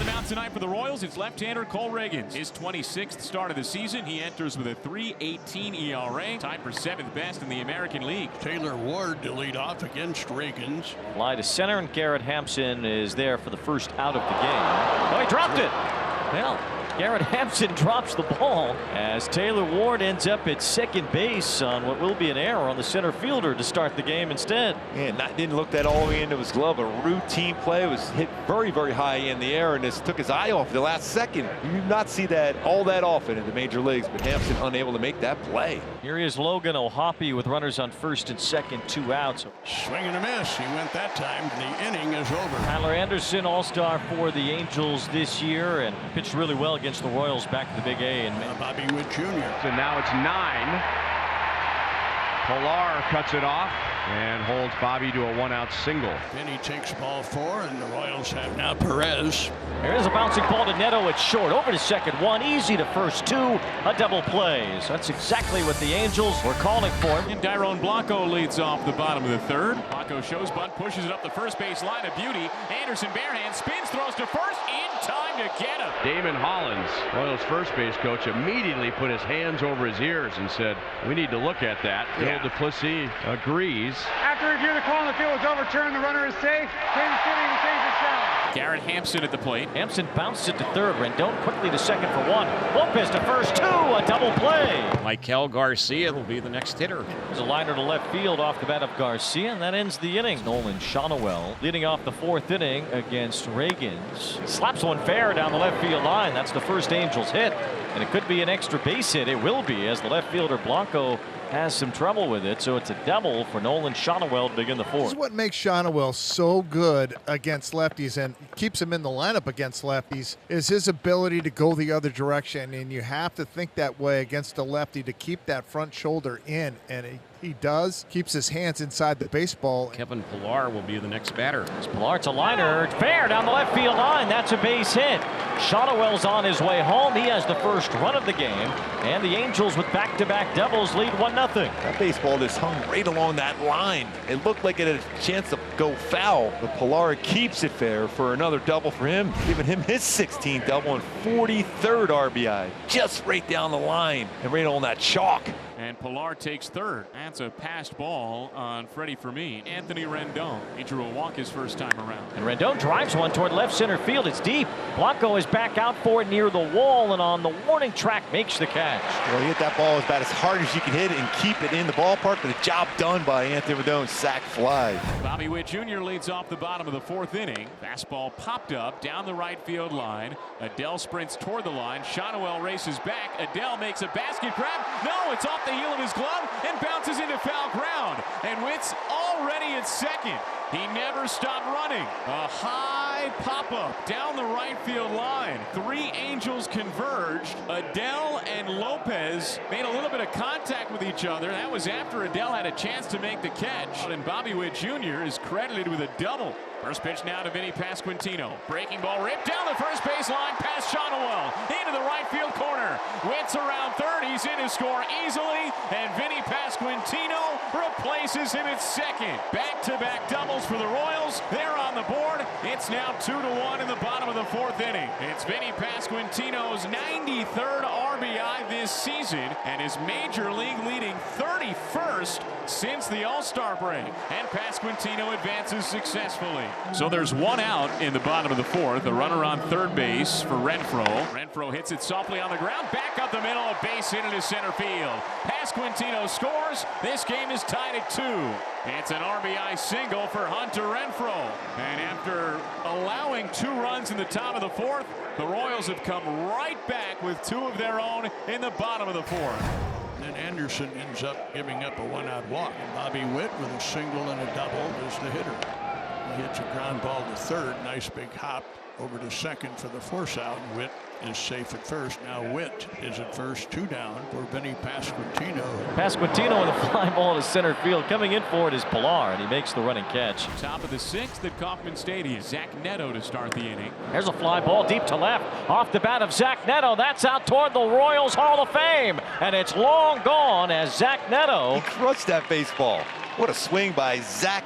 the mound tonight for the Royals, it's left-hander Cole Reagans. His 26th start of the season. He enters with a .318 ERA, tied for 7th best in the American League. Taylor Ward to lead off against Reagans. Fly to center, and Garrett Hampson is there for the first out of the game. Oh, he dropped it. Well, Garrett Hampson drops the ball as Taylor Ward ends up at second base on what will be an error on the center fielder to start the game instead. And didn't look that all the way into his glove. A routine play, was hit very, very high in the air, and just took his eye off the last second. You do not see that all that often in the major leagues, but Hampson unable to make that play. Here is Logan O'Hoppe with runners on first and second, 2 outs. Swing and a miss. He went that time. The inning is over. Tyler Anderson, all-star for the Angels this year, and pitched really well against the Royals back to the Big A. And Bobby Witt Jr. So now it's 9. Pilar cuts it off and holds Bobby to a 1-out single. Then he takes ball 4, and the Royals have now Perez. There is a bouncing ball to Neto. It's short. Over to second 1. Easy to first 2. A double play. So that's exactly what the Angels were calling for. And Dairon Blanco leads off the bottom of the 3rd. Blanco shows bunt, pushes it up the first base line. A beauty. Anderson barehand spins, throws to first in time to get him. Damon Hollins, Royals first base coach, immediately put his hands over his ears and said, we need to look at that. Bill Duplessis agrees. After review, the call on the field was overturned. The runner is safe. Kansas City to change the challenge. Garrett Hampson at the plate. Hampson bounced it to third. Rendon quickly to second for 1. Lopez to first 2. A double play. Michael Garcia will be the next hitter. There's a liner to left field off the bat of Garcia, and that ends the inning. Nolan Shonowell leading off the 4th inning against Reagans. Slaps one fair down the left field line. That's the first Angels hit, and it could be an extra base hit. It will be, as the left fielder Blanco has some trouble with it, so it's a double for Nolan Shonowell to begin the 4th. This is what makes Shonowell so good against lefties and keeps him in the lineup against lefties, is his ability to go the other direction, and you have to think that way against a lefty to keep that front shoulder in, and he does. Keeps his hands inside the baseball. Kevin Pilar will be the next batter. Pilar's a liner. Fair down the left field line. That's a base hit. Shonowell's on his way home. He has the first run of the game. And the Angels with back-to-back doubles lead 1-0. That baseball just hung right along that line. It looked like it had a chance to go foul, but Pilar keeps it fair for another double for him, giving him his 16th double and 43rd RBI. Just right down the line and right on that chalk. And Pilar takes 3rd. That's a passed ball on Freddie Fermin. Anthony Rendon. He drew a walk his first time around. And Rendon drives one toward left center field. It's deep. Blanco is back out for it near the wall, and on the warning track makes the catch. Well, he hit that ball about as hard as you can hit it and keep it in the ballpark, but a job done by Anthony Rendon. Sac fly. Bobby Witt Jr. leads off the bottom of the 4th inning. Fastball popped up down the right field line. Adele sprints toward the line. Shonowell races back. Adele makes a basket grab. No, it's off the heel of his glove and bounces into foul ground. And Witt's already at second. He never stopped running. A high pop-up down the right field line. 3 Angels converged. Adele and Lopez made a little bit of contact with each other. That was after Adele had a chance to make the catch. And Bobby Witt Jr. is credited with a double. First pitch now to Vinny Pasquantino. Breaking ball ripped down the first base line past Shonowell. Into the right field corner. Witt's around third. He's in to score easily. And Vinny Pasquantino replaces him at second. Back-to-back doubles for the Royals. They're on the board. It's now 2-1 in the bottom of the 4th inning. It's Vinny Pasquantino's 93rd RBI this season and his major league leading 31st since the All-Star break. And Pasquantino advances successfully. So there's 1 out in the bottom of the 4th. The runner on 3rd base for Renfroe. Renfroe hits it softly on the ground. Back up the middle. A base hit into center field. Pasquantino scores. This game is tied at 2. It's an RBI single for Hunter Renfroe. And after allowing 2 runs in the top of the 4th, the Royals have come right back with 2 of their own in the bottom of the 4th. Then Anderson ends up giving up a 1-out walk. And Bobby Witt with a single and a double is the hitter. He hits a ground ball to 3rd. Nice big hop over to second for the force out. Witt is safe at first. Now Witt is at first, 2 down for Vinny Pasquantino. Pasquantino with a fly ball to center field. Coming in for it is Pilar, and he makes the running catch. Top of the 6th at Kauffman Stadium. Zach Neto to start the inning. There's a fly ball deep to left. Off the bat of Zach Neto. That's out toward the Royals Hall of Fame. And it's long gone as Zach Neto. He crushed that baseball. What a swing by Zach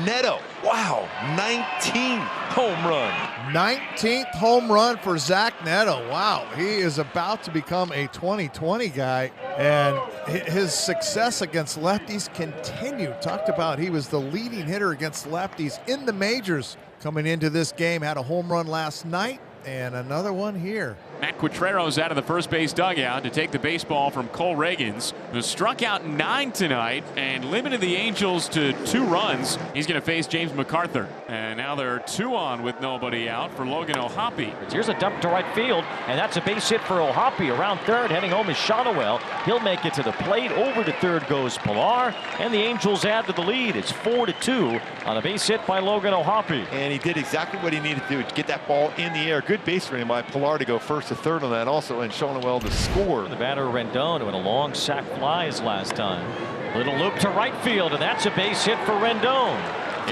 Neto. Wow, 19th home run. 19th home run for Zach Neto. Wow, he is about to become a 2020 guy, and his success against lefties continued. Talked about he was the leading hitter against lefties in the majors coming into this game. Had a home run last night and another one here. Matt Quatrero's out of the first base dugout to take the baseball from Cole Reagans, who struck out 9 tonight and limited the Angels to 2 runs. He's going to face James McArthur. And now they're 2 on with nobody out for Logan O'Hoppe. Here's a dump to right field, and that's a base hit for O'Hoppe. Around third, heading home is Shotwell. He'll make it to the plate. Over to third goes Pilar, and the Angels add to the lead. It's 4-2 on a base hit by Logan O'Hoppe. And he did exactly what he needed to do to get that ball in the air. Good base running by Pilar to go first to third on that also, and Shotwell to score. The batter Rendon, who had a long sac fly his last time. Little loop to right field, and that's a base hit for Rendon.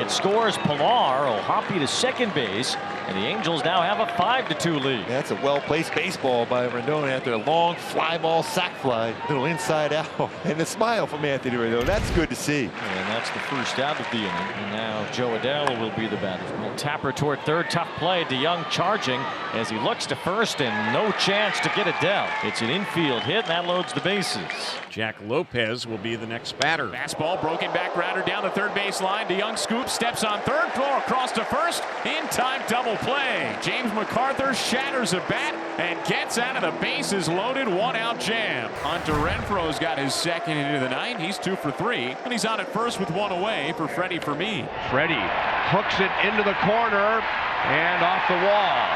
It scores Pilar. O'Hoppe to second base, and the Angels now have a 5-2 lead. That's a well-placed baseball by Rendon after a long fly ball sac fly. Little inside out, and a smile from Anthony Rendon. That's good to see. And that's the first out of the inning. And now Joe Adele will be the batter. Little tapper toward third. Tough play. DeYoung charging as he looks to first, and no chance to get Adele. It's an infield hit, and that loads the bases. Jack Lopez will be the next batter. Fastball, broken back grounder down the third base line. DeYoung scoops, steps on third, throw across to first. In time double play. James McArthur shatters a bat and gets out of the bases loaded 1-out jam. Hunter Renfroe's got his second into the night. He's 2 for 3, and he's on at first with 1 away for Freddie Fermin. Freddie hooks it into the corner and off the wall.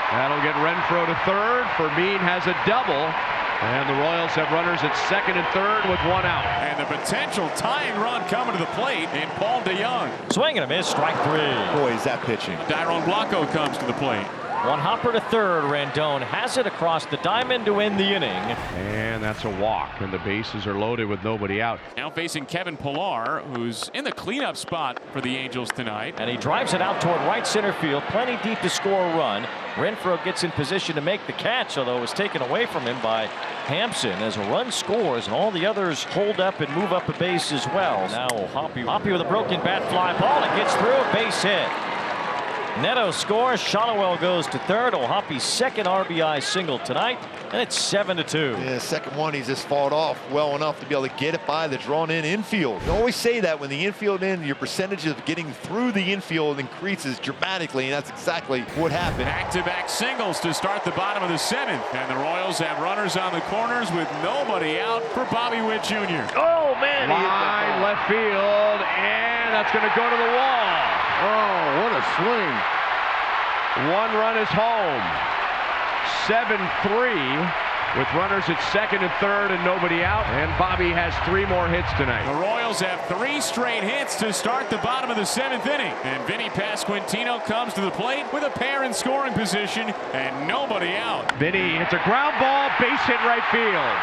That'll get Renfroe to third. Fermin has a double. And the Royals have runners at second and third with 1 out. And the potential tying run coming to the plate in Paul DeYoung. Swing and a miss, strike 3. Boy, is that pitching. Dairon Blanco comes to the plate. One hopper to third. Rendon has it across the diamond to end the inning. And that's a walk, and the bases are loaded with nobody out. Now facing Kevin Pilar, who's in the cleanup spot for the Angels tonight. And he drives it out toward right center field, plenty deep to score a run. Renfroe gets in position to make the catch, although it was taken away from him by Hampson as a run scores, and all the others hold up and move up a base as well. Now Hoppe with a broken bat fly ball. It gets through, base hit. Neto scores. Shotwell goes to third. O'Hoppe's second RBI single tonight, and it's 7-2. Yeah, second one, he's just fought off well enough to be able to get it by the drawn-in infield. You always say that when the infield in, your percentage of getting through the infield increases dramatically, and that's exactly what happened. Back-to-back singles to start the bottom of the 7th, and the Royals have runners on the corners with nobody out for Bobby Witt Jr. Oh, man! Line left field, and that's going to go to the wall. Oh, what a swing. 1 run is home. 7-3 with runners at second and third and nobody out. And Bobby has 3 more hits tonight. The Royals have 3 straight hits to start the bottom of the 7th inning. And Vinny Pasquantino comes to the plate with a pair in scoring position and nobody out. Vinny hits a ground ball, base hit right field.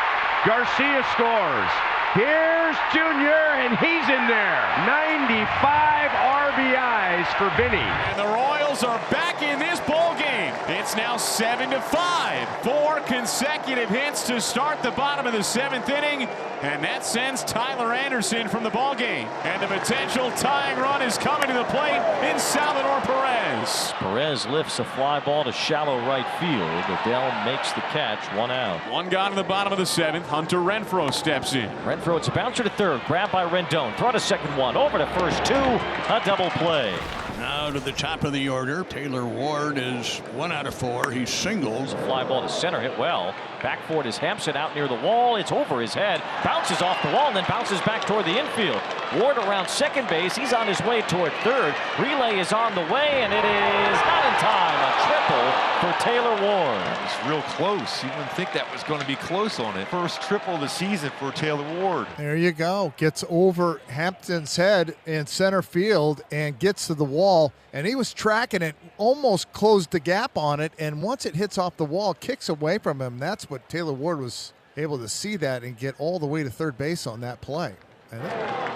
Garcia scores. Here's Junior, and he's in there. 95 RBIs for Vinny. And the Royals are back in this ball game. It's now 7-5. 4 consecutive hits to start the bottom of the 7th inning, and that sends Tyler Anderson from the ball game. And the potential tying run is coming to the plate in Salvador Perez. Perez lifts a fly ball to shallow right field. Adele makes the catch. 1 out. 1 gone in the bottom of the 7th. Hunter Renfroe steps in. Renfroe, it's a bouncer to third, grabbed by Rendon. Throw to second 1, over to first 2, a double play. Now to the top of the order. Taylor Ward is 1 out of 4. He singles. A fly ball to center, hit well. Back for it is Hampson out near the wall. It's over his head, bounces off the wall, and then bounces back toward the infield. Ward around second base. He's on his way toward third. Relay is on the way, and it is not in time. A triple for Taylor Ward. It's real close. You wouldn't think that was going to be close on it. First triple of the season for Taylor Ward. There you go. Gets over Hampton's head in center field and gets to the wall. And he was tracking it, almost closed the gap on it. And once it hits off the wall, kicks away from him. That's what Taylor Ward was able to see that and get all the way to third base on that play.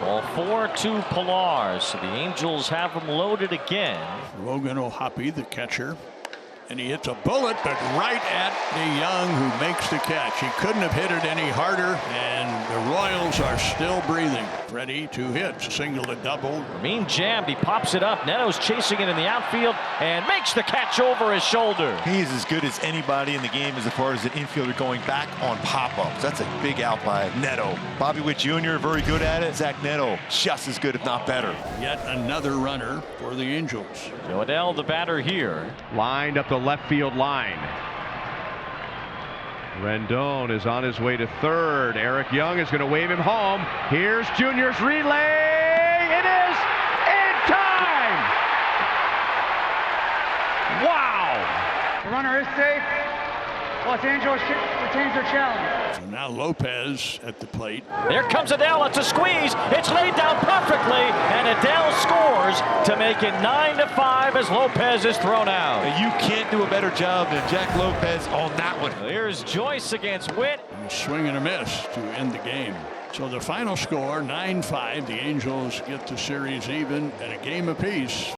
Ball 4 to Pilar. So the Angels have him loaded again. Logan O'Hoppe, the catcher. and he hits a bullet, but right at DeYoung, who makes the catch. He couldn't have hit it any harder, and the Royals are still breathing. Freddie, 2 hits, a single, a double. Mean jammed. He pops it up. Neto's chasing it in the outfield and makes the catch over his shoulder. He is as good as anybody in the game as far as an infielder going back on pop-ups. That's a big out by Neto. Bobby Witt Jr. very good at it. Zach Neto just as good, if not better. Yet another runner for the Angels. Joe Adell, the batter here. Lined up the left field line. Rendon is on his way to third. Eric Young is going to wave him home. Here's Junior's relay. It is in time. Wow. The runner is safe. Los Angeles retains their challenge. So now Lopez at the plate. There comes Adell. It's a squeeze. It's laid down perfectly, and Adell scores to make it 9-5 as Lopez is thrown out. You can't do a better job than Jack Lopez on that one. Here's Joyce against Witt. A swing and a miss to end the game. So the final score, 9-5. The Angels get the series even at a game apiece.